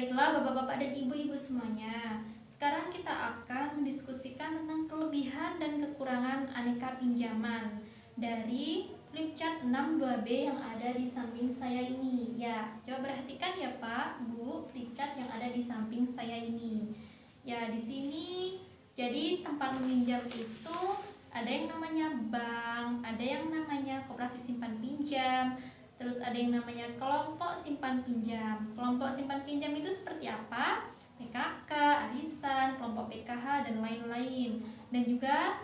Baiklah Bapak-bapak dan Ibu-ibu semuanya, sekarang kita akan mendiskusikan tentang kelebihan dan kekurangan aneka pinjaman dari flipchart 62B yang ada di samping saya ini. Ya, coba perhatikan ya Pak, Bu, flipchart yang ada di samping saya ini. Ya, di sini jadi tempat meminjam itu ada yang namanya bank, ada yang namanya koperasi simpan pinjam, terus ada yang namanya kelompok simpan pinjam. Kelompok simpan pinjam itu seperti apa? PKK, arisan, kelompok PKH, dan lain-lain. Dan juga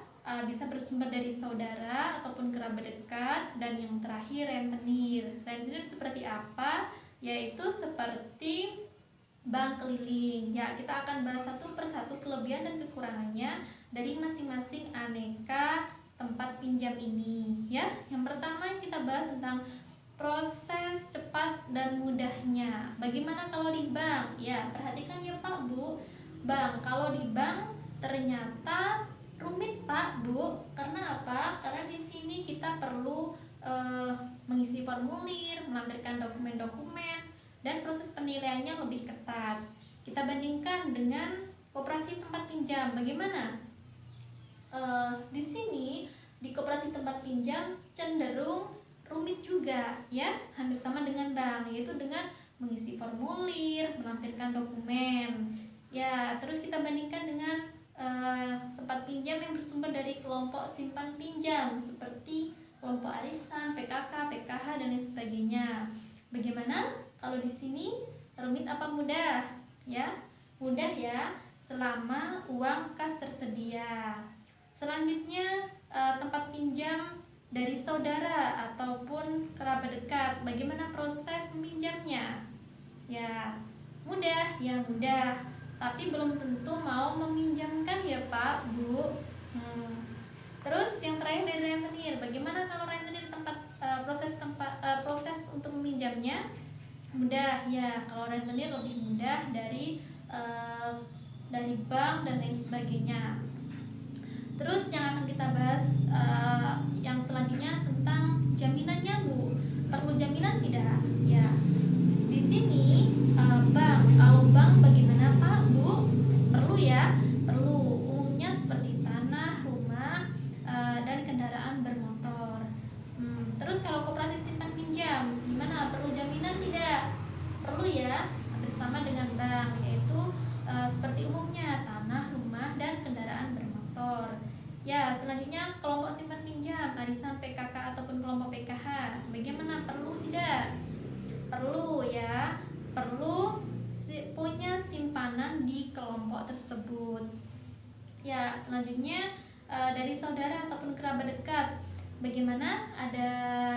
bisa bersumber dari saudara ataupun kerabat dekat. Dan yang terakhir rentenir. Rentenir seperti apa? Yaitu seperti bank keliling. Ya, kita akan bahas satu persatu kelebihan dan kekurangannya dari masing-masing aneka tempat pinjam ini. Ya, yang pertama yang kita bahas tentang proses cepat dan mudahnya. Bagaimana kalau di bank? Ya, perhatikan ya Pak, Bu. Bank, kalau di bank ternyata rumit Pak, Bu. Karena apa? Karena di sini kita perlu mengisi formulir, melampirkan dokumen-dokumen, dan proses penilaiannya lebih ketat. Kita bandingkan dengan koperasi tempat pinjam. Bagaimana? Di sini di koperasi tempat pinjam cenderung rumit juga ya, hampir sama dengan bank, yaitu dengan mengisi formulir, melampirkan dokumen. Ya, terus kita bandingkan dengan tempat pinjam yang bersumber dari kelompok simpan pinjam seperti kelompok arisan, PKK, PKH, dan lain sebagainya. Bagaimana kalau di sini rumit apa mudah? Ya, mudah ya, selama uang kas tersedia. Selanjutnya tempat pinjam dari saudara ataupun kerabat dekat. Bagaimana proses meminjamnya? Ya, mudah, ya mudah. Tapi belum tentu mau meminjamkan ya Pak, Bu. Terus yang terakhir dari rentenir. Bagaimana kalau rentenir proses untuk meminjamnya? Mudah ya. Kalau rentenir lebih mudah dari bank dan lain sebagainya. Terus yang akan kita bahas yang selanjutnya tentang jaminannya, Bu. Perlu jaminan tidak? Ya. Di sini bank. Kalau bank bagaimana Pak, Bu? Perlu ya? Perlu. Umumnya seperti tanah, rumah, dan kendaraan bermotor. Terus kalau koperasi simpan pinjam, gimana? Perlu jaminan tidak? Perlu ya. Bersama dengan bank, yaitu seperti umumnya tanah, rumah, dan kendaraan bermotor. Ya, selanjutnya kelompok simpan pinjam, arisan, PKK ataupun kelompok PKH. Bagaimana? Perlu tidak? Perlu ya. Perlu punya simpanan di kelompok tersebut. Ya, selanjutnya dari saudara ataupun kerabat dekat. Bagaimana? Ada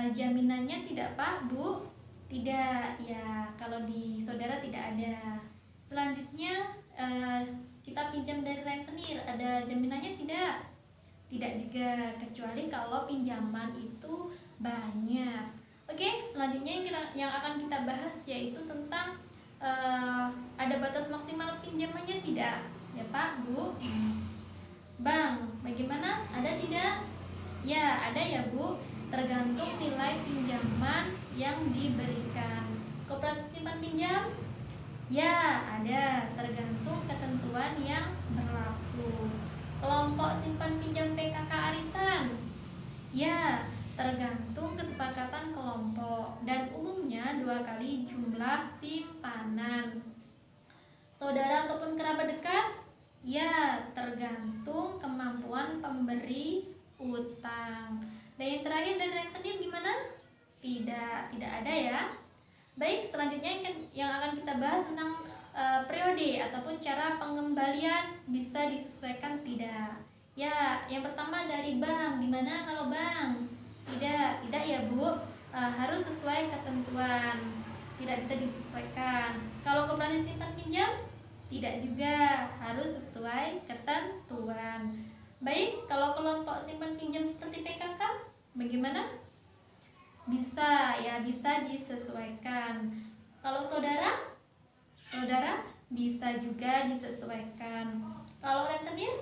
jaminannya tidak Pak, Bu? Tidak. Ya, kalau di saudara tidak ada. Selanjutnya kita pinjam dari rentenir, ada jaminannya tidak? Tidak juga, kecuali kalau pinjaman itu banyak. Oke, selanjutnya yang akan kita bahas yaitu tentang ada batas maksimal pinjamannya tidak? Ya Pak, Bu. Bank, bagaimana? Ada tidak? Ya, ada ya Bu. Tergantung nilai pinjaman yang diberikan. Koperasi simpan pinjam? Ya, ada. Tergantung ketentuan yang berlaku. Kelompok simpan pinjam PKK arisan? Ya, tergantung kesepakatan kelompok dan umumnya 2 kali jumlah simpanan. Saudara ataupun kerabat dekat? Ya, tergantung kemampuan pemberi utang. Dan yang terakhir dari rentenir gimana? Tidak ada ya. Baik, selanjutnya yang akan kita bahas tentang periode ataupun cara pengembalian bisa disesuaikan tidak. Ya, yang pertama dari bank. Gimana kalau bank? Tidak ya Bu. Harus sesuai ketentuan. Tidak bisa disesuaikan. Kalau koperasi simpan pinjam? Tidak juga, harus sesuai ketentuan. Baik, kalau kelompok simpan pinjam seperti PKK, bagaimana? Bisa ya, bisa disesuaikan. Kalau saudara bisa juga disesuaikan. Kalau rentenir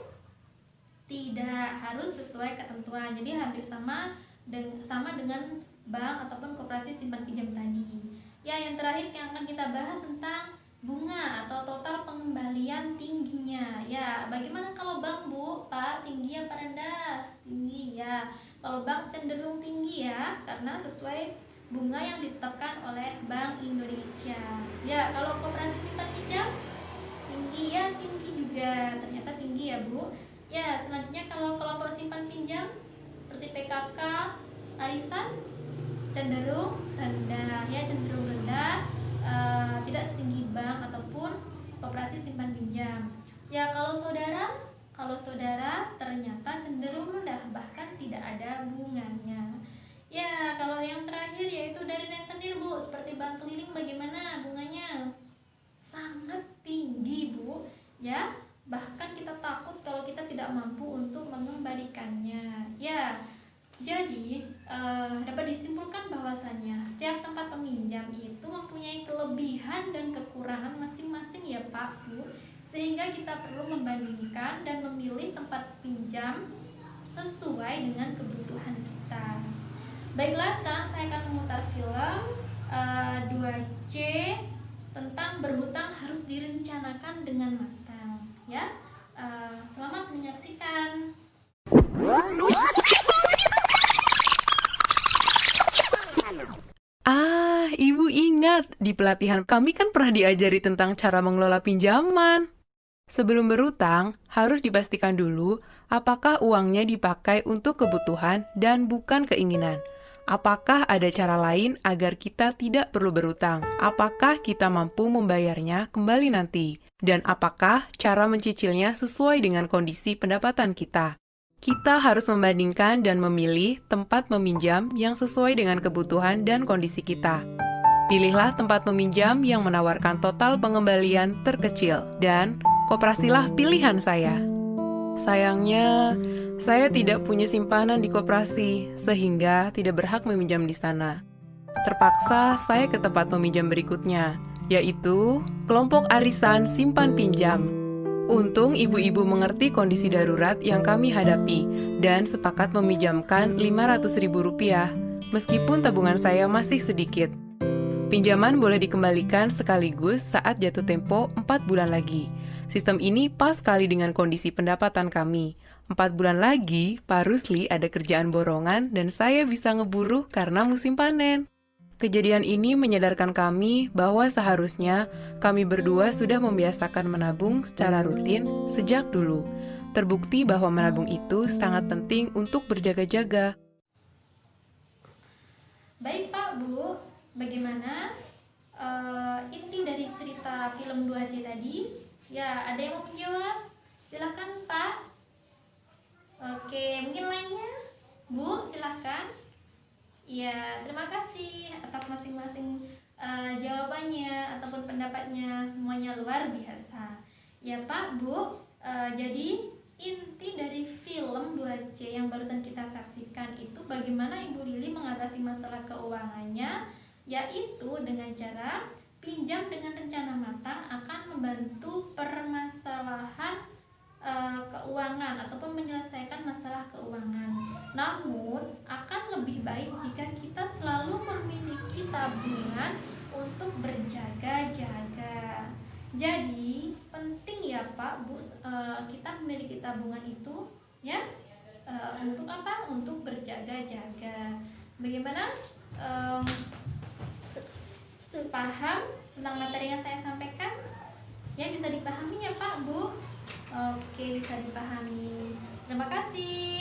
tidak, harus sesuai ketentuan. Jadi hampir sama dengan bank ataupun koperasi simpan pinjam tadi. Ya, yang terakhir yang akan kita bahas tentang bunga Kalau bank cenderung tinggi ya, karena sesuai bunga yang ditetapkan oleh Bank Indonesia. Ya, kalau koperasi simpan pinjam tinggi ya, tinggi juga. Ternyata tinggi ya, Bu. Ya, selanjutnya kalau kelompok simpan pinjam seperti PKK, arisan cenderung rendah ya, cenderung rendah, tidak setinggi bank ataupun koperasi simpan pinjam. Ya, kalau saudara ternyata cenderung rendah, bahkan tidak ada bunganya. Ya, kalau yang terakhir yaitu dari rentenir, Bu, seperti bank keliling, bagaimana bunganya? Sangat tinggi, Bu. Ya, bahkan kita takut kalau kita tidak mampu untuk mengembalikannya. Ya, jadi dapat disimpulkan bahwasanya setiap tempat peminjam itu mempunyai kelebihan dan kekurangan masing-masing ya Pak Bu, sehingga kita perlu membandingkan dan memilih tempat pinjam sesuai dengan kebutuhan kita. Baiklah, sekarang saya akan memutar film 2C tentang berhutang harus direncanakan dengan matang ya. Selamat menyaksikan. Ibu ingat, di pelatihan kami kan pernah diajari tentang cara mengelola pinjaman. Sebelum berutang, harus dipastikan dulu apakah uangnya dipakai untuk kebutuhan dan bukan keinginan. Apakah ada cara lain agar kita tidak perlu berutang? Apakah kita mampu membayarnya kembali nanti? Dan apakah cara mencicilnya sesuai dengan kondisi pendapatan kita? Kita harus membandingkan dan memilih tempat meminjam yang sesuai dengan kebutuhan dan kondisi kita. Pilihlah tempat meminjam yang menawarkan total pengembalian terkecil, dan koperasilah pilihan saya. Sayangnya, saya tidak punya simpanan di koperasi, sehingga tidak berhak meminjam di sana. Terpaksa saya ke tempat meminjam berikutnya, yaitu kelompok arisan simpan pinjam. Untung ibu-ibu mengerti kondisi darurat yang kami hadapi dan sepakat meminjamkan Rp500.000, meskipun tabungan saya masih sedikit. Pinjaman boleh dikembalikan sekaligus saat jatuh tempo 4 bulan lagi. Sistem ini pas sekali dengan kondisi pendapatan kami. 4 bulan lagi, Pak Rusli ada kerjaan borongan dan saya bisa ngeburu karena musim panen. Kejadian ini menyadarkan kami bahwa seharusnya kami berdua sudah membiasakan menabung secara rutin sejak dulu. Terbukti bahwa menabung itu sangat penting untuk berjaga-jaga. Baik Pak Bu, bagaimana inti dari cerita film 2C tadi? Ya, ada yang mau menjawab? Silakan Pak. Oke, mungkin lainnya? Bu, silakan. Ya, terima kasih atas masing-masing jawabannya ataupun pendapatnya, semuanya luar biasa. Ya Pak, Bu, jadi inti dari film 2C yang barusan kita saksikan itu bagaimana Ibu Lili mengatasi masalah keuangannya, yaitu dengan cara pinjam dengan rencana matang akan membantu permasalahan keuangan ataupun menyelesaikan masalah keuangan. Namun akan lebih baik jika kita selalu memiliki tabungan untuk berjaga-jaga. Jadi penting ya Pak Bu, kita memiliki tabungan itu ya, untuk apa? Untuk berjaga-jaga. Bagaimana? Paham tentang materi yang saya sampaikan? Ya, bisa dipahami ya Pak Bu? Oke, bisa dipahami. Terima kasih.